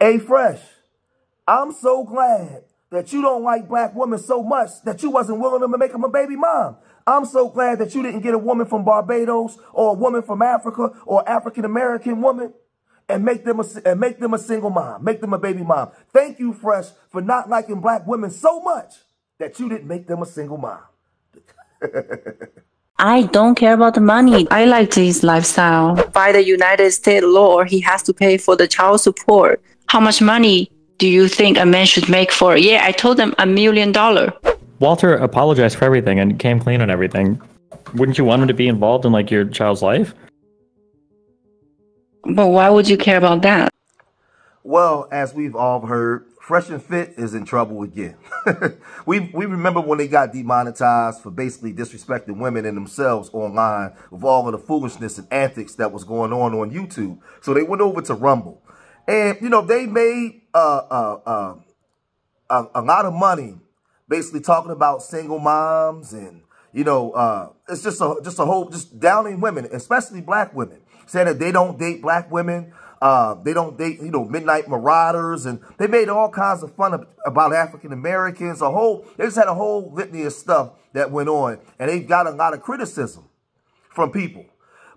Hey, Fresh, I'm so glad that you don't like black women so much that you wasn't willing to make them a baby mom. I'm so glad that you didn't get a woman from Barbados or a woman from Africa or African American woman and make them a single mom, make them a baby mom. Thank you, Fresh, for not liking black women so much that you didn't make them a single mom. I don't care about the money. I like his lifestyle. By the United States law, he has to pay for the child support. How much money do you think a man should make for? Yeah, I told him $1 million. Walter apologized for everything and came clean on everything. Wouldn't you want him to be involved in like your child's life? But why would you care about that? Well, as we've all heard, Fresh and Fit is in trouble again. we remember when they got demonetized for basically disrespecting women and themselves online with all of the foolishness and antics that was going on YouTube. So they went over to Rumble. And, you know, they made a lot of money basically talking about single moms and, you know, it's just a whole, just downing women, especially black women, saying that they don't date black women. They don't date, you know, midnight marauders, and they made all kinds of fun about African Americans. They just had a whole litany of stuff that went on, and they got a lot of criticism from people.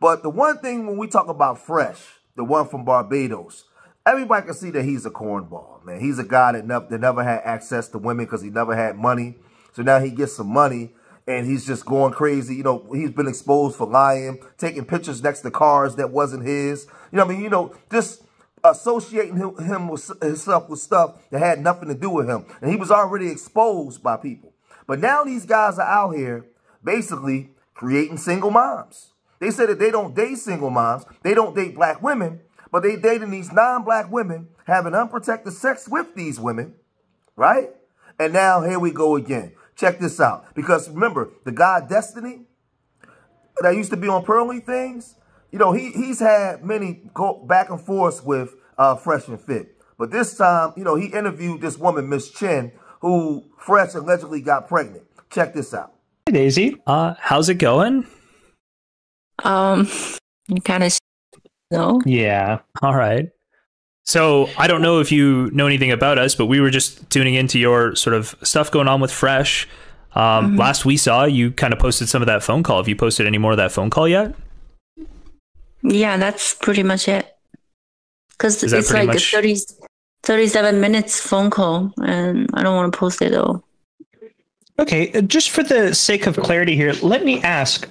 But the one thing when we talk about Fresh, the one from Barbados, everybody can see that he's a cornball, man. He's a guy that never had access to women because he never had money. So now he gets some money, and he's just going crazy. You know, he's been exposed for lying, taking pictures next to cars that wasn't his. You know what I mean? You know, just associating himself with stuff that had nothing to do with him. And he was already exposed by people. But now these guys are out here basically creating single moms. They say that they don't date single moms. They don't date black women. But they dating these non-black women, having unprotected sex with these women, right? And now here we go again. Check this out. Because remember, the guy Destiny that used to be on Pearly Things, you know, he's had many go back and forth with Fresh and Fit. But this time, you know, he interviewed this woman, Miss Chen, who Fresh allegedly got pregnant. Check this out. Hey, Daisy. How's it going? You kind of know. Yeah. All right. So I don't know if you know anything about us, but we were just tuning into your sort of stuff going on with Fresh. Last we saw, you kind of posted some of that phone call. Have you posted any more of that phone call yet? Yeah, that's pretty much it. Because it's like a 37 minutes phone call, and I don't want to post it though. Okay, just for the sake of clarity here, let me ask,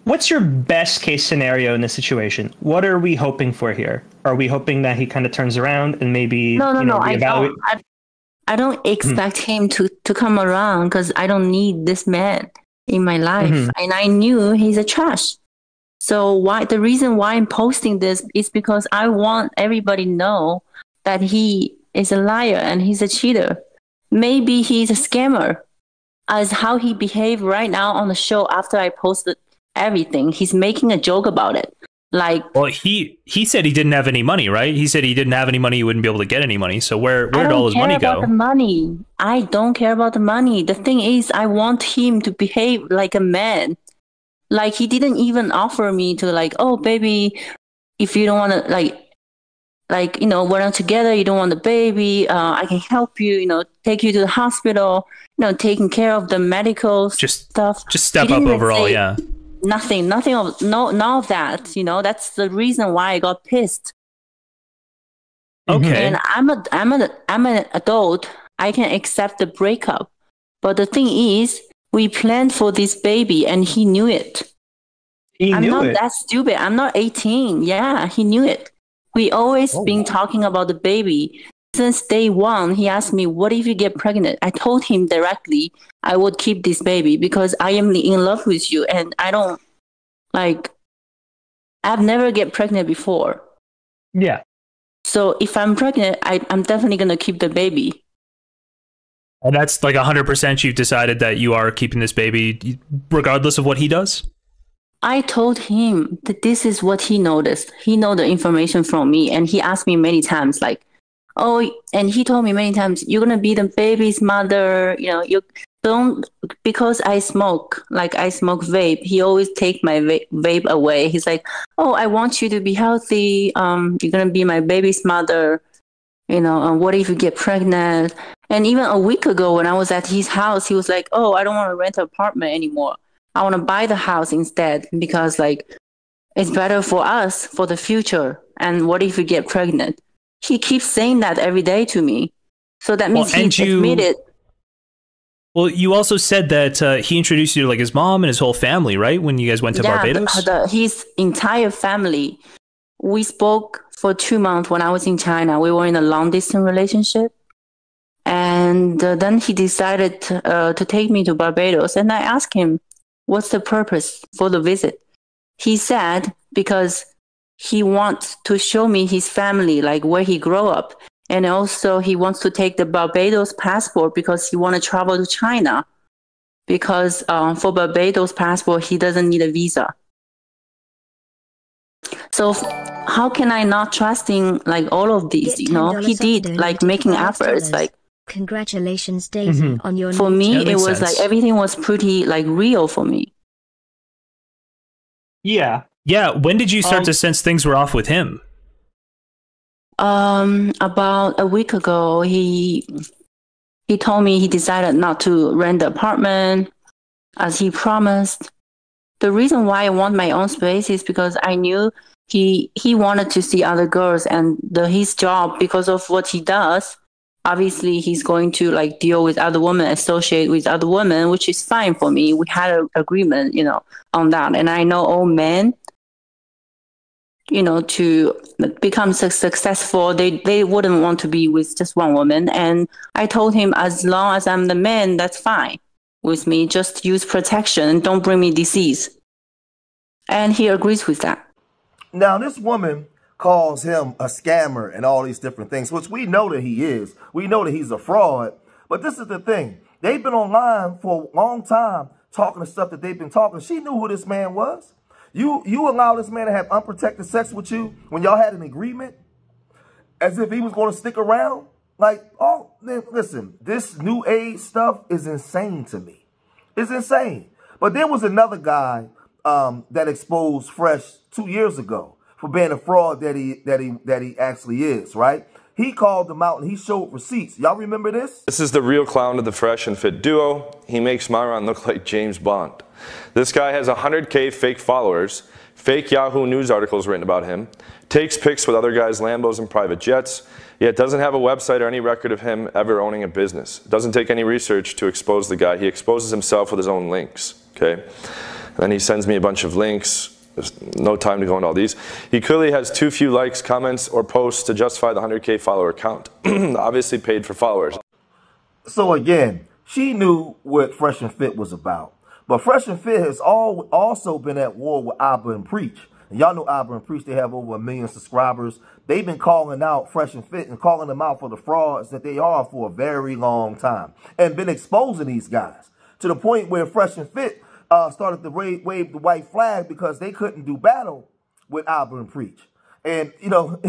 what's your best case scenario in this situation? What are we hoping for here? Are we hoping that he kind of turns around and maybe reevaluate? I don't expect him to come around because I don't need this man in my life. And I knew he's a trash. So the reason why I'm posting this is because I want everybody to know that he is a liar and he's a cheater. Maybe he's a scammer, as how he behaved right now on the show after I posted everything. He's making a joke about it. Well, he said he didn't have any money, right? He said he didn't have any money. He wouldn't be able to get any money. So where did all his money go? I don't care about the money. I don't care about the money. The thing is, I want him to behave like a man. Like, he didn't even offer me to oh, baby, if you don't want to you know, we're not together, you don't want the baby, I can help you, you know, take you to the hospital, you know, taking care of the medical stuff. Just step up overall, yeah. None of that, you know. That's the reason why I got pissed. Okay. And I'm an adult. I can accept the breakup. But the thing is, we planned for this baby and he knew it. I'm not that stupid. I'm not 18. Yeah, he knew it. We always been talking about the baby. Since day one, he asked me, what if you get pregnant? I told him directly I would keep this baby because I am in love with you. And I don't, I've never get pregnant before. Yeah. So if I'm pregnant, I'm definitely going to keep the baby. And that's 100% you've decided that you are keeping this baby regardless of what he does? I told him that this is what he noticed. He know the information from me. And he asked me many times, and he told me many times, you're going to be the baby's mother. You know, don't, because I smoke, like I smoke vape. He always take my vape away. He's like, "Oh, I want you to be healthy. You're gonna be my baby's mother. You know, what if you get pregnant?" And even a week ago, when I was at his house, he was like, "Oh, I don't want to rent an apartment anymore. I want to buy the house instead because like it's better for us for the future. And what if you get pregnant?" He keeps saying that every day to me. So that means he's admitted. Well, you also said that he introduced you to like his mom and his whole family, right? When you guys went to Barbados? His entire family. We spoke for 2 months when I was in China. We were in a long distance relationship. And then he decided to take me to Barbados. And I asked him, what's the purpose for the visit? He said, because he wants to show me his family, like where he grew up. And also he wants to take the Barbados passport because he wants to travel to China. Because for Barbados passport, he doesn't need a visa. So how can I not trusting like all of these? You know, he did like making efforts. Like, congratulations, Daisy, on your. For me, it was like everything was pretty like real for me. Yeah. Yeah. When did you start to sense things were off with him? About a week ago, he told me he decided not to rent the apartment as he promised. The reason why I want my own space is because I knew he wanted to see other girls, and his job, because of what he does, obviously he's going to like deal with other women, associate with other women, which is fine for me. We had an agreement, you know, on that. And I know all men, you know, to become successful, they wouldn't want to be with just one woman. And I told him, as long as I'm the man, that's fine with me. Just use protection and don't bring me disease. And he agrees with that. Now, this woman calls him a scammer and all these different things, which we know that he is. We know that he's a fraud. But this is the thing. They've been online for a long time talking the stuff that they've been talking. She knew who this man was. You allow this man to have unprotected sex with you when y'all had an agreement as if he was going to stick around? Like, oh, listen, this new age stuff is insane to me. It's insane. But there was another guy that exposed Fresh 2 years ago for being a fraud that he actually is, right? He called them out and he showed receipts. Y'all remember this? This is the real clown of the Fresh and Fit duo. He makes Myron look like James Bond. This guy has 100K fake followers, fake Yahoo News articles written about him, takes pics with other guys' Lambos and private jets, yet doesn't have a website or any record of him ever owning a business. Doesn't take any research to expose the guy. He exposes himself with his own links, okay? And then he sends me a bunch of links. There's no time to go into all these. He clearly has too few likes, comments, or posts to justify the 100K follower count. Obviously paid for followers. So again, she knew what Fresh and Fit was about. But Fresh and Fit has also been at war with Abba and Preach. And y'all know Abba and Preach, they have over 1 million subscribers. They've been calling out Fresh and Fit and calling them out for the frauds that they are for a very long time. And been exposing these guys to the point where Fresh and Fit started to wave the white flag because they couldn't do battle with Abba and Preach. And, you know,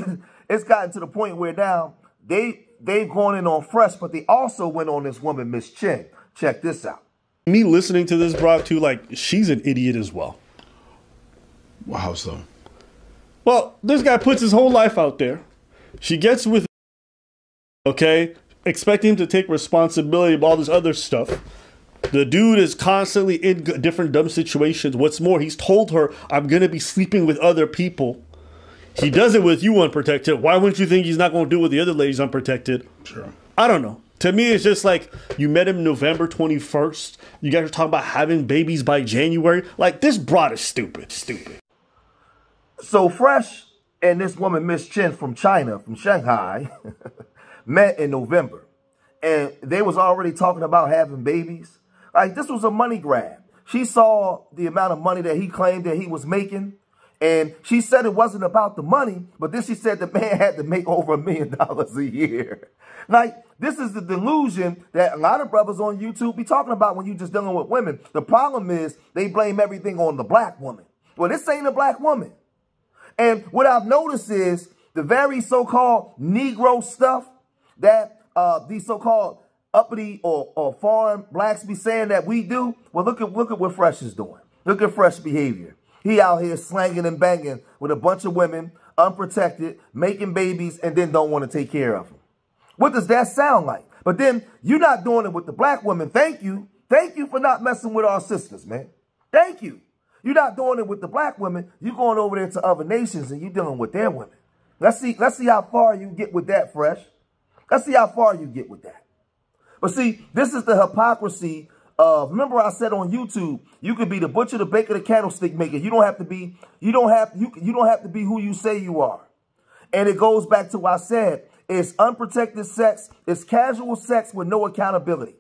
it's gotten to the point where now they've gone in on Fresh, but they also went on this woman, Miss Chen. Check this out. Me listening to this, Brock, too, like, she's an idiot as well. Well, how so? Well, this guy puts his whole life out there. She gets with, okay, expecting him to take responsibility of all this other stuff. The dude is constantly in different dumb situations. What's more, he's told her, I'm going to be sleeping with other people. He does it with you unprotected. Why wouldn't you think he's not going to do it with the other ladies unprotected? Sure. I don't know. To me, it's just like, you met him November 21st. You guys are talking about having babies by January. Like, this broad is stupid. So Fresh and this woman, Miss Chen from China, from Shanghai, met in November. And they was already talking about having babies. Like, this was a money grab. She saw the amount of money that he claimed that he was making. And she said it wasn't about the money, but then she said the man had to make over $1 million a year. Like, this is the delusion that a lot of brothers on YouTube be talking about when you just dealing with women. The problem is they blame everything on the black woman. Well, this ain't a black woman. And what I've noticed is the very so-called Negro stuff that these so-called uppity or foreign blacks be saying that we do, well, look at what Fresh is doing. Look at Fresh behavior. He out here slanging and banging with a bunch of women, unprotected, making babies, and then don't want to take care of them. What does that sound like? But then you're not doing it with the black women. Thank you. Thank you for not messing with our sisters, man. Thank you. You're not doing it with the black women. You're going over there to other nations and you're dealing with their women. Let's see how far you get with that, Fresh. Let's see how far you get with that. But see, this is the hypocrisy of, remember I said on YouTube, you could be the butcher, the baker, the candlestick maker. You don't have to be who you say you are. And it goes back to what I said, it's unprotected sex, it's casual sex with no accountability.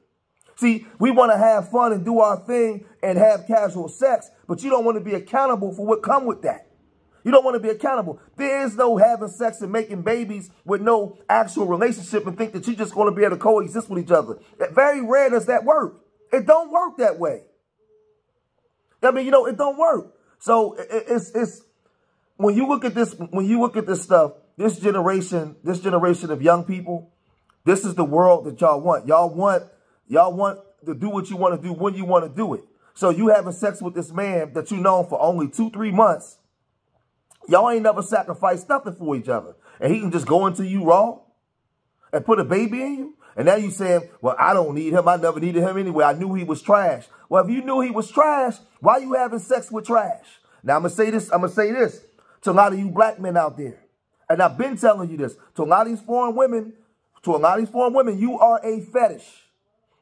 See, we want to have fun and do our thing and have casual sex, but you don't want to be accountable for what come with that. You don't want to be accountable. There is no having sex and making babies with no actual relationship and think that you're just going to be able to coexist with each other. Very rare does that work. It don't work that way. I mean, it don't work. So it's when you look at this stuff, this generation of young people, this is the world that y'all want. Y'all want to do what you want to do when you want to do it. So you having sex with this man that you known for only 2-3 months. Y'all ain't never sacrificed nothing for each other. And he can just go into you raw and put a baby in you. And now you saying, well, I don't need him. I never needed him anyway. I knew he was trash. Well, if you knew he was trash, why you having sex with trash? Now, I'm going to say this to a lot of you black men out there. And I've been telling you this. To a lot of these foreign women, you are a fetish.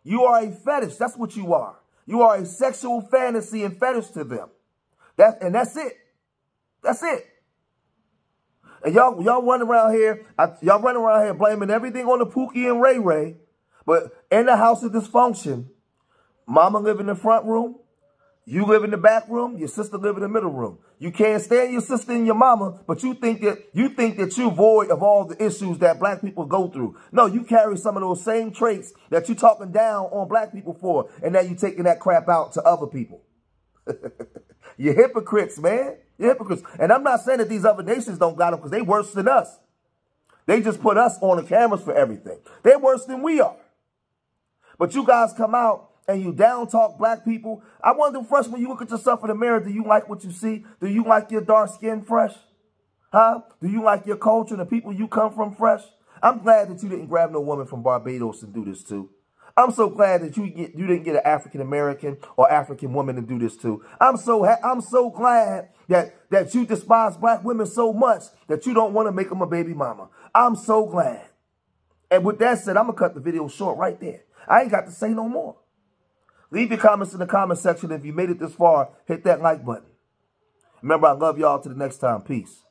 You are a fetish. That's what you are. You are a sexual fantasy and fetish to them. That's it. That's it. And y'all run around here blaming everything on the Pookie and Ray Ray. But in the house of dysfunction, mama live in the front room, you live in the back room, your sister live in the middle room. You can't stand your sister and your mama, but you think that you're void of all the issues that black people go through. No, you carry some of those same traits that you're talking down on black people for, and now you're taking that crap out to other people. You're hypocrites, man. You're hypocrites. And I'm not saying that these other nations don't got them because they worse than us. They just put us on the cameras for everything. They're worse than we are. But you guys come out and you down talk black people. I wonder, Fresh, when you look at yourself in the mirror, do you like what you see? Do you like your dark skin, Fresh? Huh? Do you like your culture and the people you come from, Fresh? I'm glad that you didn't grab no woman from Barbados and do this too. I'm so glad that you didn't get an African-American or African woman to do this too. I'm so glad that you despise black women so much that you don't want to make them a baby mama. I'm so glad. And with that said, I'm going to cut the video short right there. I ain't got to say no more. Leave your comments in the comment section. If you made it this far, hit that like button. Remember, I love y'all. Till the next time. Peace.